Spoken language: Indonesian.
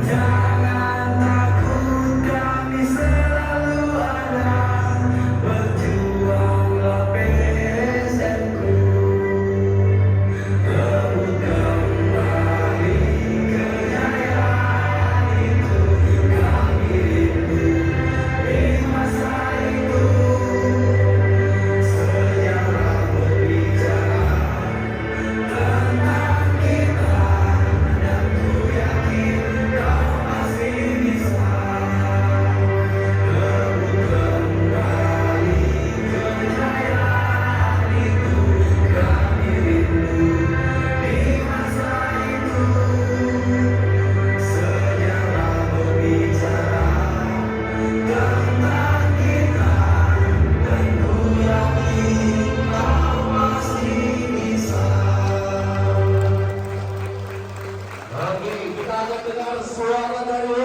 Jangan takut, kami selalu ada. Berjuanglah PSM-ku, rebut kembali kejayaan itu. Kami rindu di masa itu. Sejarah berbicara tentang kita, dan ku yakin kau pasti bisa. Rebut kembali kejayaan itu. Kami rindu di masa itu. Sejarah berbicara tentang kita, dan ku yakin kau pasti bisa. Oke, kita akan dengar suara dari